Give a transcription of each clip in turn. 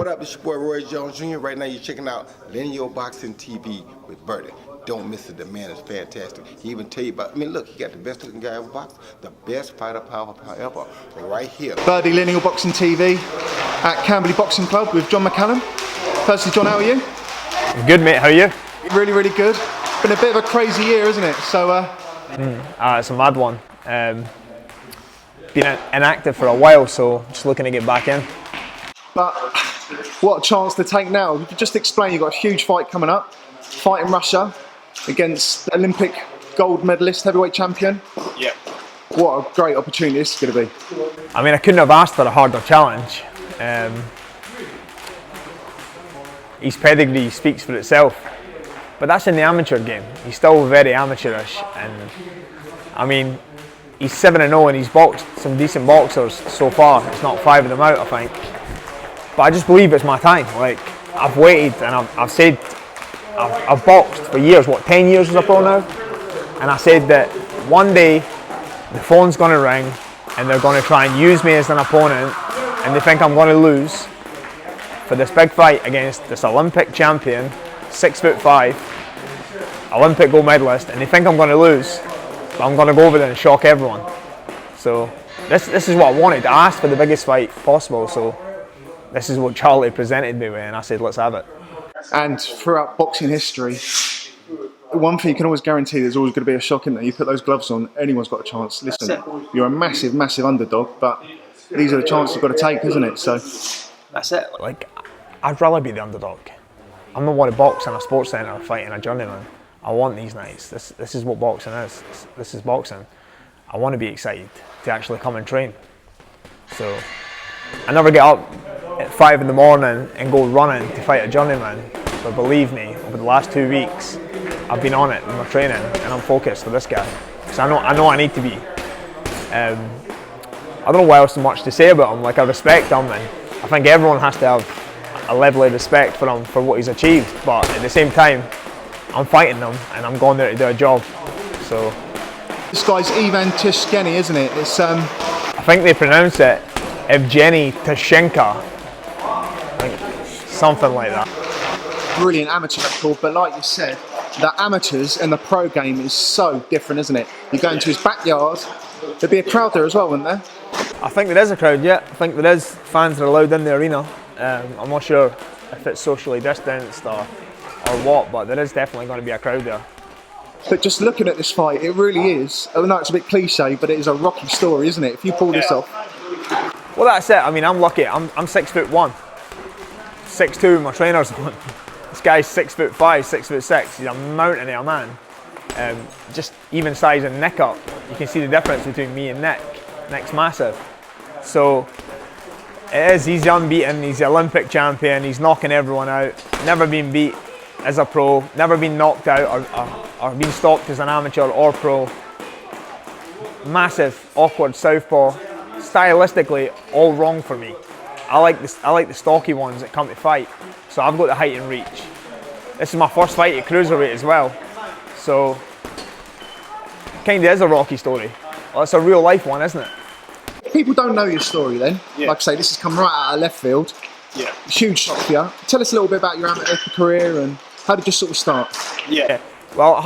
up? It's your boy Roy Jones Jr. Right now you're checking out LinealBoxing TV with Bertie. Don't miss it. The man is fantastic. He even tell you about, look, he got the best looking guy ever boxed, the best fighter power ever, right here. Birdie, LinealBoxing TV at Camberley Boxing Club with John McCallum. Firstly, John, how are you? Good, mate. How are you? Really, really good. Been a bit of a crazy year, isn't it? So, it's a mad one. Been inactive for a while, so just looking to get back in. But what a chance to take now. You could just explain, you've got a huge fight coming up, fight in Russia against the Olympic gold medalist, heavyweight champion. Yeah. What a great opportunity this is going to be. I mean, I couldn't have asked for a harder challenge. His pedigree speaks for itself, but that's in the amateur game. He's still very amateurish, and I mean, he's 7-0 and he's boxed some decent boxers so far. It's not 5 of them out, I think. But I just believe it's my time. Like, I've waited and I've said, I've boxed for years, what, 10 years as a pro now? And I said that one day the phone's going to ring and they're going to try and use me as an opponent, and they think I'm going to lose for this big fight against this Olympic champion, 6'5", Olympic gold medalist, and they think I'm going to lose. But I'm going to go over there and shock everyone. So this is what I wanted. I asked for the biggest fight possible, so this is what Charlie presented me with, and I said, let's have it. And throughout boxing history, one thing you can always guarantee, there's always going to be a shock in there. You put those gloves on, anyone's got a chance. Listen, you're a massive, massive underdog, but these are the chances you've got to take, isn't it? So that's it. Like, I'd rather be the underdog. I'm not want to box in a sports centre fighting a journeyman. I want these nights. This is what boxing is. This is boxing. I want to be excited to actually come and train. So I never get up at 5 in the morning and go running to fight a journeyman. But believe me, over the last 2 weeks, I've been on it in my training and I'm focused for this guy. So I know I need to be. I don't know what else much to say about him. Like, I respect him, and I think everyone has to have a level of respect for him for what he's achieved. But at the same time, I'm fighting him and I'm going there to do a job. So this guy's Evgeny Tishchenko, isn't it? It's I think they pronounce it Evgeny Tishchenko. I think something like that. Brilliant amateur record, but like you said, the amateurs and the pro game is so different, isn't it? You go into his backyard, there'd be a crowd there as well, wouldn't there? I think there is a crowd, yeah. I think there is fans that are allowed in the arena. I'm not sure if it's socially distanced or what, but there is definitely going to be a crowd there. But just looking at this fight, it really is, I know it's a bit cliche, but it is a rocky story, isn't it? If you pull this off. Well, that's it. I mean, I'm lucky. I'm 6'1", 6'2", my trainer's on. This guy's 6'5", 6'6". He's a mountain of a man. Just even size and Nick up, you can see the difference between me and Nick. Nick's massive. So it is, he's unbeaten, he's the Olympic champion, he's knocking everyone out, never been beat as a pro, never been knocked out or been stopped as an amateur or pro. Massive, awkward southpaw, stylistically all wrong for me. I like the stocky ones that come to fight, so I've got the height and reach. This is my first fight at Cruiserweight as well, so kind of is a rocky story. Well, it's a real life one, isn't it? People don't know your story then. Yeah. Like I say, this has come right out of left field. Yeah. Huge shock for you. Tell us a little bit about your amateur career and how did you sort of start? Yeah. Well, I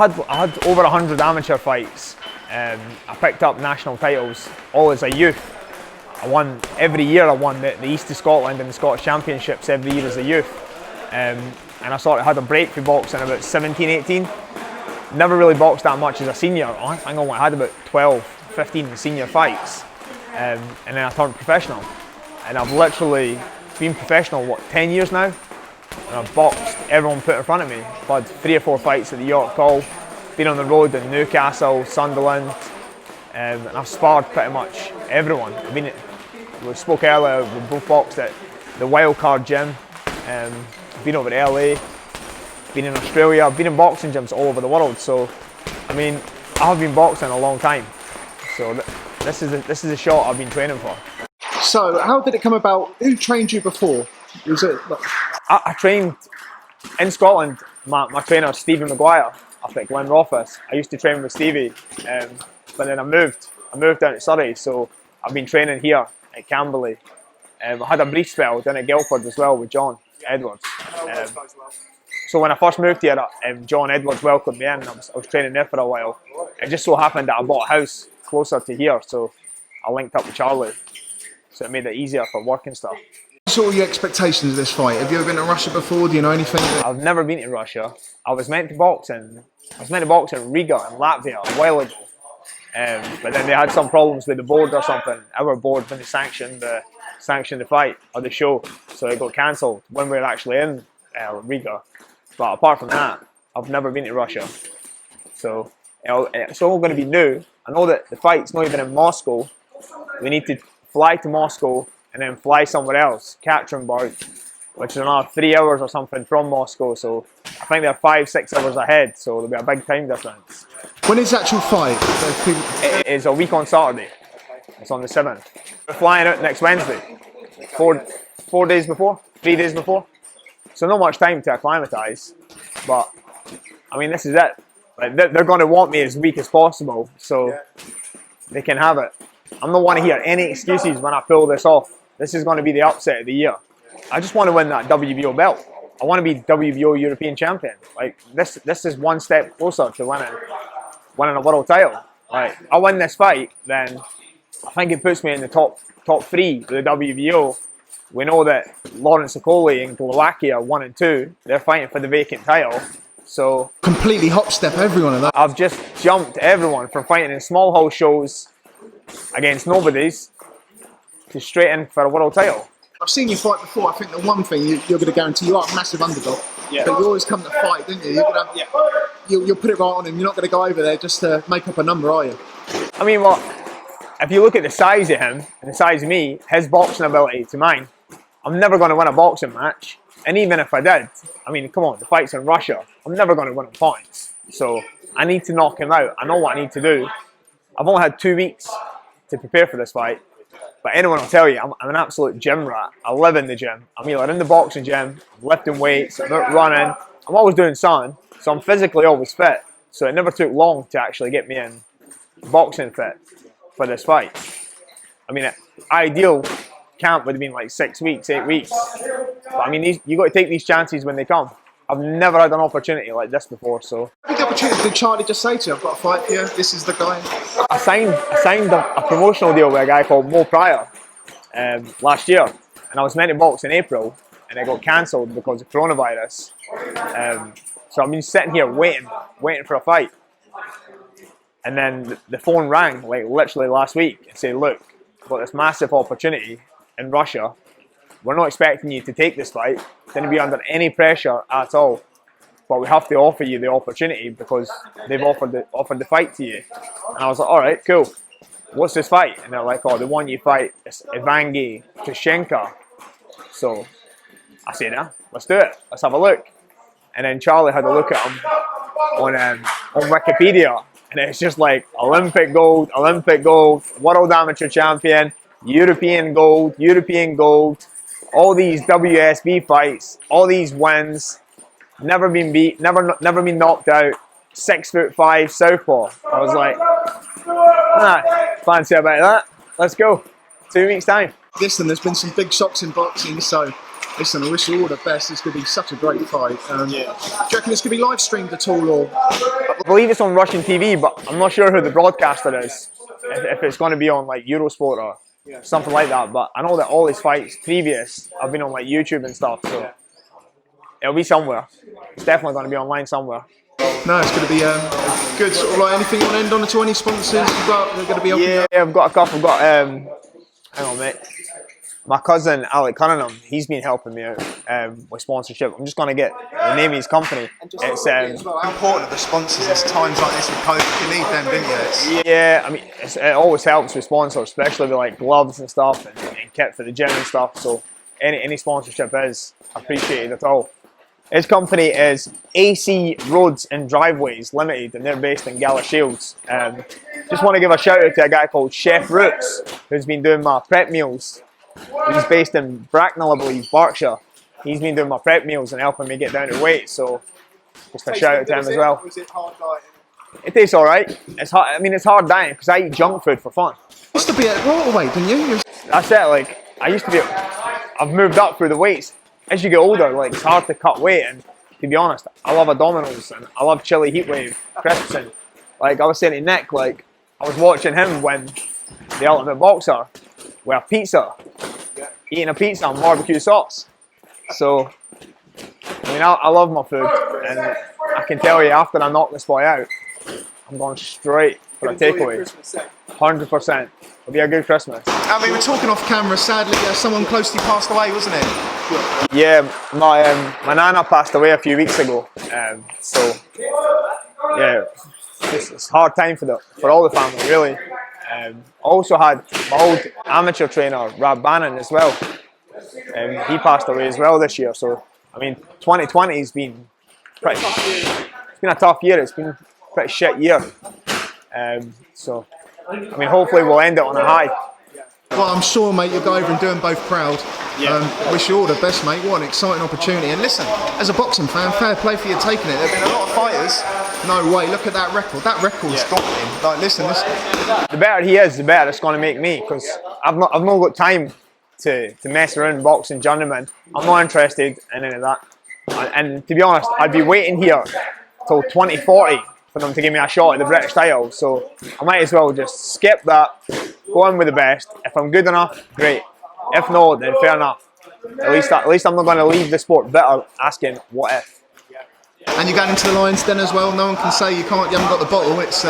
had over 100 amateur fights. I picked up national titles all as a youth. I won every year. I won the East of Scotland and the Scottish Championships every year as a youth. And I sort of had a break for boxing about 17, 18. Never really boxed that much as a senior. I think I had about 12, 15 senior fights. And then I turned professional. And I've literally been professional, what, 10 years now? And I've boxed everyone put in front of me. I've had 3 or 4 fights at the York Hall, been on the road in Newcastle, Sunderland, and I've sparred pretty much everyone. We spoke earlier, we both boxed at the Wildcard gym, been over to LA, been in Australia, I've been in boxing gyms all over the world, so I mean, I've been boxing a long time. So this is a shot I've been training for. So how did it come about? Who trained you before? Was it like... I trained in Scotland. My trainer, Stevie Maguire, up at Glenrothes. I used to train with Stevie, but then I moved down to Surrey, so I've been training here at Camberley I had a brief spell down at Guildford as well with John Edwards. So when I first moved here, John Edwards welcomed me in. I was training there for a while. It just so happened that I bought a house closer to here, so I linked up with Charlie. So it made it easier for work and stuff. What are your expectations of this fight? Have you ever been to Russia before? Do you know anything? I've never been to Russia. I was meant to box in Riga in Latvia a while ago. But then they had some problems with the board or something. Our board didn't sanction the fight or the show, so it got cancelled when we were actually in Riga. But apart from that, I've never been to Russia, so it's all going to be new. I know that the fight's not even in Moscow. We need to fly to Moscow and then fly somewhere else, Yekaterinburg, which is another 3 hours or something from Moscow. So I think they're 5-6 hours ahead, so there'll be a big time difference. When is the actual fight? It is a week on Saturday. It's on the 7th. We're flying out next Wednesday. 4 days before, 3 days before. So not much time to acclimatise, but I mean, this is it. Like, they're going to want me as weak as possible, so they can have it. I'm not want to hear any excuses when I pull this off. This is going to be the upset of the year. I just want to win that WBO belt. I want to be WBO European champion. Like this is one step closer to winning a world title. Like, I win this fight, then I think it puts me in the top 3 of the WBO. We know that Lawrence Okoli and Slovakia 1 and 2, they're fighting for the vacant title. So completely hop step everyone of that. I've just jumped everyone from fighting in small house shows against nobodies to straight in for a world title. I've seen you fight before. I think the one thing you're going to guarantee, you are a massive underdog. Yeah. But you always come to fight, don't you? You'll put it right on him. You're not going to go over there just to make up a number, are you? I mean, well, if you look at the size of him and the size of me, his boxing ability to mine, I'm never going to win a boxing match. And even if I did, I mean, come on, the fight's in Russia. I'm never going to win on points. So I need to knock him out. I know what I need to do. I've only had 2 weeks to prepare for this fight. But anyone will tell you, I'm an absolute gym rat. I live in the gym. I'm either in the boxing gym, I'm lifting weights, I'm out running. I'm always doing something. So I'm physically always fit. So it never took long to actually get me in boxing fit for this fight. I mean, ideal camp would have been like 6 weeks, 8 weeks. But I mean, you got to take these chances when they come. I've never had an opportunity like this before, so. Big opportunity. Did Charlie just say to you, I've got a fight here, this is the guy? I signed a promotional deal with a guy called Mo Pryor last year, and I was meant to box in April, and it got cancelled because of coronavirus. So I've been sitting here waiting for a fight. And then the phone rang, like literally last week, and said, look, we've got this massive opportunity in Russia. We're not expecting you to take this fight. Didn't be under any pressure at all. But we have to offer you the opportunity because they've offered the fight to you. And I was like, all right, cool. What's this fight? And they're like, oh, the one you fight is Evgeny Tishchenko. So I said, yeah, let's do it. Let's have a look. And then Charlie had a look at him on Wikipedia. And it's just like Olympic gold, world amateur champion, European gold, all these WSB fights, all these wins, never been beat, never been knocked out, 6'5" southpaw. I was like, fancy about that. Let's go. 2 weeks time. Listen, there's been some big shocks in boxing, so listen, I wish you all the best. It's going to be such a great fight. Do you reckon it's going to be live streamed at all? Or? I believe it's on Russian TV, but I'm not sure who the broadcaster is. If it's going to be on like Eurosport or something like that. But I know that all his fights previous have been on like YouTube and stuff, so it'll be somewhere. It's definitely going to be online somewhere. No, it's going to be a good sort of like anything you want to end on to any sponsors you've got. They're going to be open. Yeah, I've got a couple. I've got hang on, mate. My cousin Alec Cunningham, he's been helping me out with sponsorship. I'm just going to get the name of his company. It's how important are the sponsors? It's times like this with COVID. You need them, don't you? Yeah, I mean, it always helps with sponsors, especially with like gloves and stuff and kit for the gym and stuff. So any sponsorship is appreciated at all. His company is AC Roads and Driveways Limited, and they're based in Galashiels. Just want to give a shout out to a guy called Chef Roots, who's been doing my prep meals. He's based in Bracknell, I believe, Berkshire. He's been doing my prep meals and helping me get down to weight, so just a shout out to him as well. Is it hard dieting? It tastes alright. It's hard. I mean, it's hard dieting because I eat junk food for fun. You used to be at welterweight, didn't you? That's it. Like I used to be. I've moved up through the weights. As you get older, like, it's hard to cut weight, and to be honest, I love abdominals and I love chili heatwave, crisps, and like I was saying to Nick, like I was watching him when the Ultimate Boxer with a pizza, eating a pizza and barbecue sauce. So, I mean, I love my food, and I can tell you after I knock this boy out, I'm going straight for a takeaway. 100%. It'll be a good Christmas. I mean, we're talking off camera. Sadly, someone closely passed away, wasn't it? Yeah, my nana passed away a few weeks ago. So, yeah, it's a hard time for all the family, really. I also had my old amateur trainer, Rab Bannon, as well. He passed away as well this year. So, I mean, 2020 has been it's been a tough year. It's been a pretty shit year. So, I mean, hopefully we'll end it on a high. Well, I'm sure, mate, you'll go over and do them both proud. Wish you all the best, mate. What an exciting opportunity. And listen, as a boxing fan, fair play for you taking it. There have been a lot of fighters. No way, look at that record. That record's daunting. Like, listen. The better he is, the better it's going to make me, because I've not got time to mess around boxing journeyman. I'm not interested in any of that. And to be honest, I'd be waiting here till 2040 for them to give me a shot at the British title. So I might as well just skip that, go in with the best. If I'm good enough, great. If not, then fair enough. At least I'm not going to leave the sport bitter asking what if. And you're going into the Lions Den as well. No one can say you haven't got the bottle. It's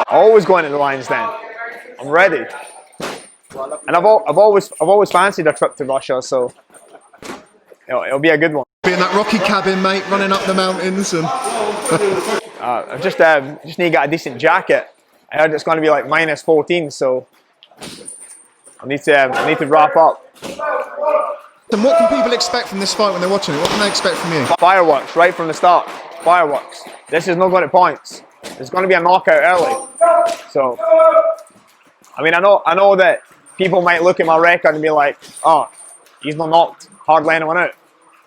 always going to the Lions Den. I'm ready. And I've always fancied a trip to Russia, so it'll be a good one. Be in that rocky cabin, mate, running up the mountains and. I just need to get a decent jacket. I heard it's going to be like -14, so I need to wrap up. And what can people expect from this fight when they're watching it? What can they expect from you? Fireworks right from the start. Fireworks. This is not going to points. It's going to be a knockout early. So, I mean, I know that people might look at my record and be like, "Oh, he's not knocked hardly anyone out."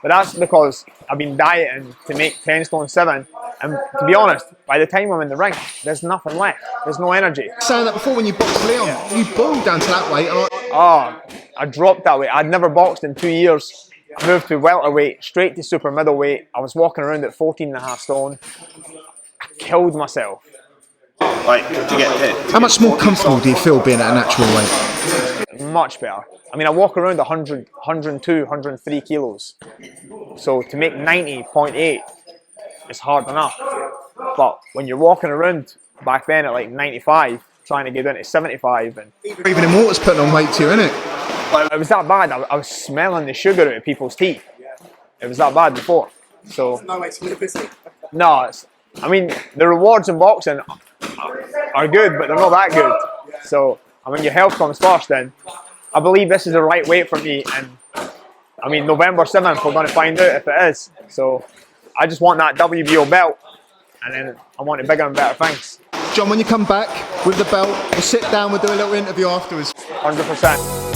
But that's because I've been dieting to make 10 stone 7. And to be honest, by the time I'm in the ring, there's nothing left. There's no energy. Saying that before when you boxed Leon, you boiled down to that weight. I dropped that weight. I'd never boxed in 2 years. I moved to welterweight, straight to super middleweight. I was walking around at 14.5 stone. I killed myself. Like, to get hit. How much more comfortable do you feel being at a natural weight? Much better. I mean, I walk around 100, 102, 103 kilos. So to make 90.8, it's hard enough. But when you're walking around back then at like 95, trying to get down to 75, and even in water's putting on weight to you, isn't it? It was that bad. I was smelling the sugar out of people's teeth. It was that bad before. So no way to live, is it? No, I mean, the rewards in boxing are good, but they're not that good. So I mean, your health comes first. Then I believe this is the right weight for me, and I mean, November 7th we're going to find out if it is. So I just want that WBO belt, and then I want it bigger and better things. John, when you come back with the belt, we'll sit down, we'll do a little interview afterwards. 100%.